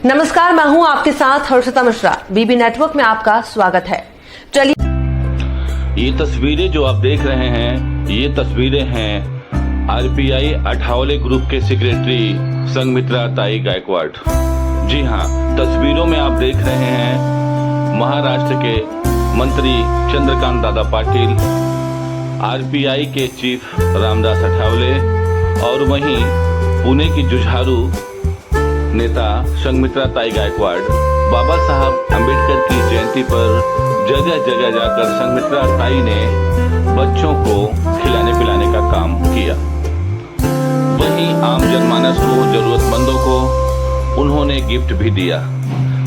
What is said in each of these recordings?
नमस्कार, मैं हूं आपके साथ हर्षिता मिश्रा। बीबी नेटवर्क में आपका स्वागत है। चलिए, ये तस्वीरें जो आप देख रहे हैं, ये तस्वीरें हैं आरपीआई अठावले ग्रुप के सेक्रेटरी संघमित्रा ताई गायकवाड़। जी हाँ, तस्वीरों में आप देख रहे हैं महाराष्ट्र के मंत्री चंद्रकांत दादा पाटिल, आरपीआई के चीफ रामदास अठावले और वहीं पुणे की जुझारू नेता संघमित्रा ताई गायकवाड़ बाबा साहब अंबेडकर की जयंती पर जगह जगह जाकर संघमित्रा ताई ने बच्चों को खिलाने पिलाने का काम किया। वहीं आम जनमानस को, जरूरतमंदों को उन्होंने गिफ्ट भी दिया,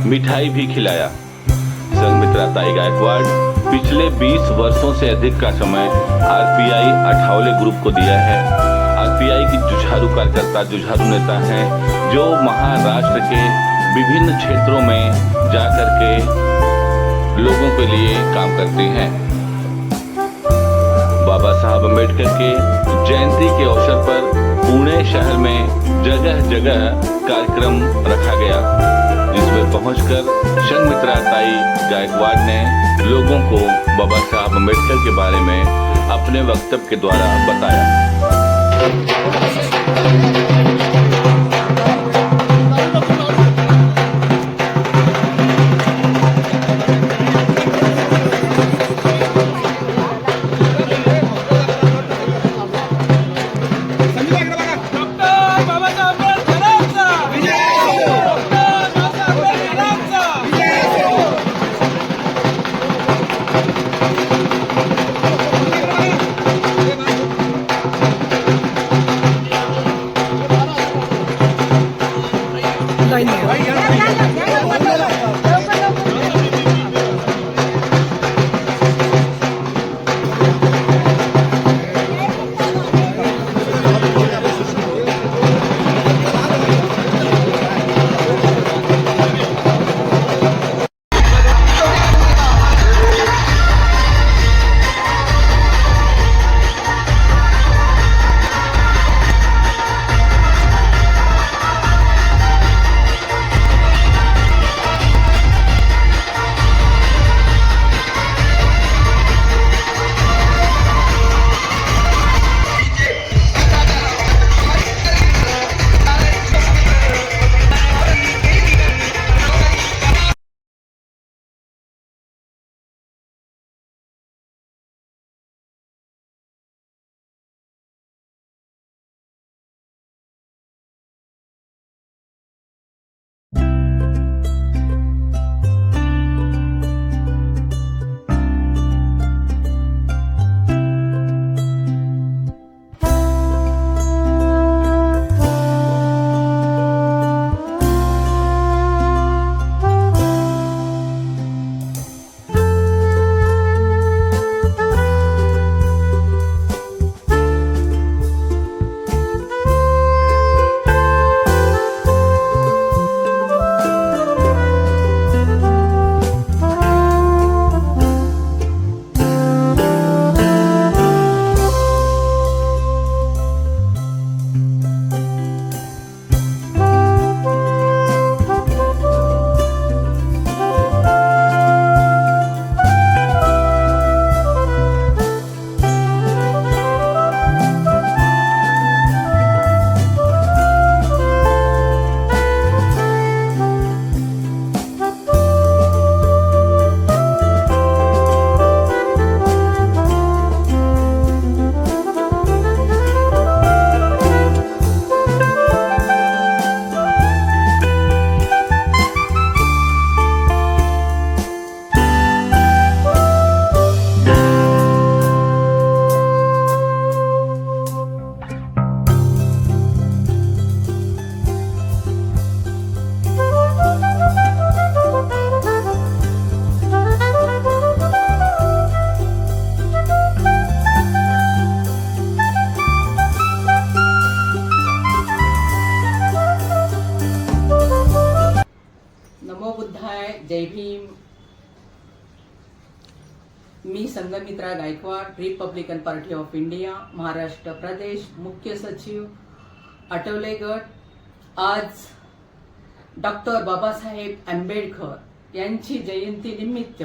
मिठाई भी खिलाया। संघमित्रा ताई गायकवाड़ पिछले 20 वर्षों से अधिक का समय आरपीआई अठावले ग्रुप को दिया है। आरपीआई की जुझारू कार्यकर्ता, जुझारू नेता हैं जो महाराष्ट्र के विभिन्न क्षेत्रों में जाकर के लोगों के लिए काम करती हैं। बाबा साहब अंबेडकर के जयंती के अवसर पर पुणे शहर में जगह जगह कार्यक्रम रखा गया, जिसमें पहुंचकर संघमित्रा ताई गायकवाड़ ने लोगों को बाबा साहब अंबेडकर के बारे में अपने वक्तव्य के द्वारा बताया। जय भीम। मी Sanghamitra Gaikwad, republican party of India Maharashtra प्रदेश मुख्य सचिव आठवले गट। आज डॉक्टर बाबासाहेब आंबेडकर यांची जयंती निमित्त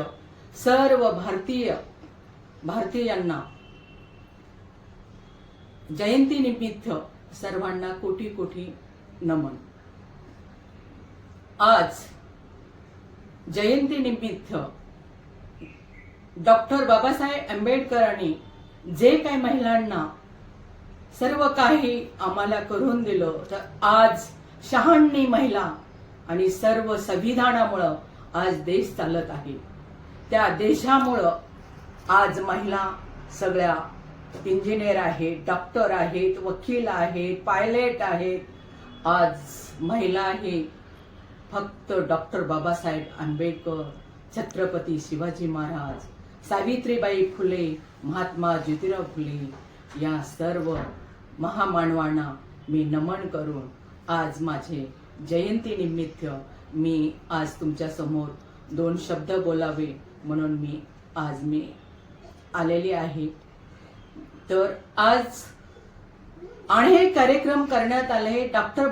सर्व भारतीयांना जयंती निमित्त सर्वांना कोटी कोटी नमन। आज जयंती निमित्त डॉक्टर बाबासाहेब आंबेडकरांनी जे काही महिलांना सर्व काही आम्हाला करून दिलं, तर आज 96 महिला आणि सर्व संविधानामुळं आज देश चालत आहे। त्या देशामुळं आज महिला सगळ्या इंजिनियर आहेत, डॉक्टर आहेत, वकील आहेत, पायलट आहेत। आज महिला हे फक्त डॉक्टर बाबासाहेब आंबेडकर, छत्रपती शिवाजी महाराज, सावित्रीबाई फुले, महात्मा ज्योतिराव फुले या सर्व महामानवांना मी नमन करून आज माझे जयंती निमित्त मी आज तुमच्या समोर 2 शब्द बोलावे म्हणून मी आलेली आहे। तर आज अनेक कार्यक्रम करण्यात आले। डॉक्टर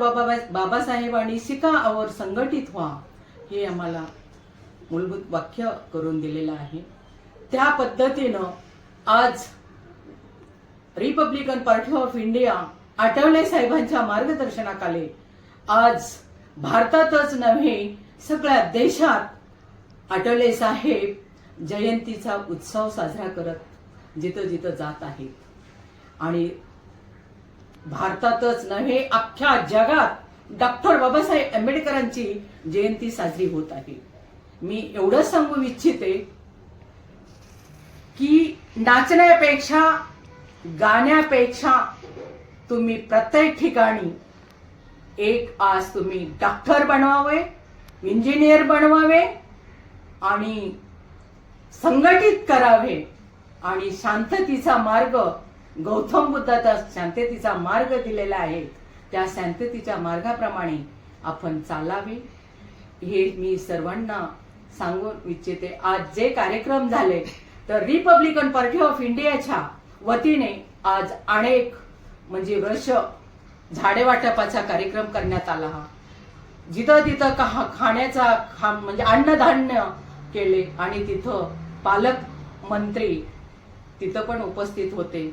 बाबासाहेबांनी शिका और संघटित व्हा हे आम्हाला मूलभूत वाक्य करून दिलेलं आहे। त्या पद्धतीनं आज Republican party of India Athawale साहेबांच्या मार्गदर्शनाखाली आज भारतातच नव्हे सगळ्या देशात आठवले साहेब जयंतीचा उत्सव साजरा करत जिथं जिथं जात आहेत आणि भारतातच नव्हे अख्ख्या जगात डॉक्टर बाबासाहेब आंबेडकरांची जयंती साजरी होत आहे। मी एवढं सांगू इच्छिते की नाचण्यापेक्षा गाण्यापेक्षा तुम्ही प्रत्येक ठिकाणी एक आज तुम्ही डॉक्टर बनवावे, इंजिनियर बनवावे आणि संघटित करावे आणि शांततेचा मार्ग गौतम बुद्धाचा शांततेचा मार्ग दिलेला आहे, त्या शांततेच्या मार्गाप्रमाणे आपण चालावे हे मी सर्वांना सांगू इच्छिते। आज जे कार्यक्रम झाले तर रिपब्लिकन पार्टी ऑफ इंडियाच्या वतीने आज अनेक म्हणजे वृक्ष झाडे वाटपाचा कार्यक्रम करण्यात आला। जिथं तिथं खाण्याचा म्हणजे अन्नधान्य केले आणि तिथं पालकमंत्री तिथं पण उपस्थित होते।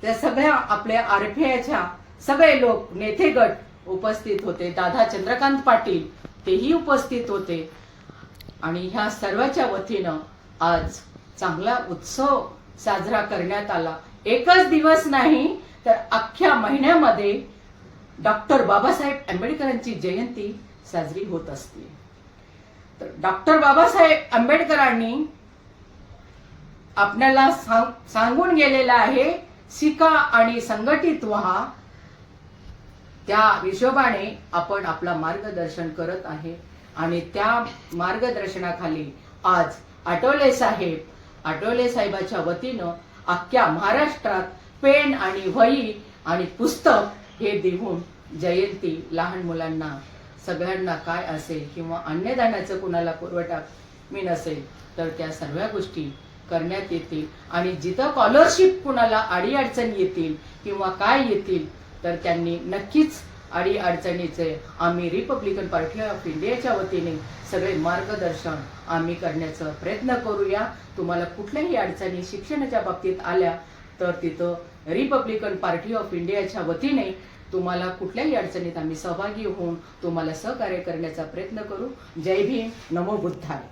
त्या सगळ्या आपल्या आरपीआयच्या सगळे लोक नेते गट उपस्थित होते। दादा चंद्रकांत पाटील तेही उपस्थित होते आणि ह्या सर्वांच्या वतीनं आज चांगला उत्सव साजरा करण्यात आला। एकच दिवस नाही तर अख्ख्या महिन्यामध्ये डॉक्टर बाबासाहेब आंबेडकरांची जयंती साजरी होत असते। तर डॉक्टर बाबासाहेब आंबेडकरांनी आपल्याला सांगून गेलेला आहे शिका आणि संघटित व्हा। त्या हिशोबाने आपण आपला मार्गदर्शन करत आहे आणि त्या मार्गदर्शनाखाली आज आठवले साहेबाच्या वतीनं अख्ख्या महाराष्ट्रात पेन आणि वही आणि पुस्तक हे देऊन जयंती लहान मुलांना सगळ्यांना काय असेल किंवा अन्नदानाचं कुणाला पुरवठा मी नसेल तर त्या सर्व गोष्टी करण्यात येतील आणि जिथं स्कॉलरशिप कुणाला अडीअडचण येतील किंवा काय येतील तर त्यांनी नक्कीच अडीअडचणीचे आम्ही रिपब्लिकन पार्टी ऑफ इंडियाच्या वतीने सगळे मार्गदर्शन आम्ही करण्याचा प्रयत्न करूया। तुम्हाला कुठल्याही अडचणी शिक्षणाच्या बाबतीत आल्या तर तिथं रिपब्लिकन पार्टी ऑफ इंडियाच्या वतीने तुम्हाला कुठल्याही अडचणीत आम्ही सहभागी होऊन तुम्हाला सहकार्य करण्याचा प्रयत्न करू। जय भीम, नमो बुद्धाय।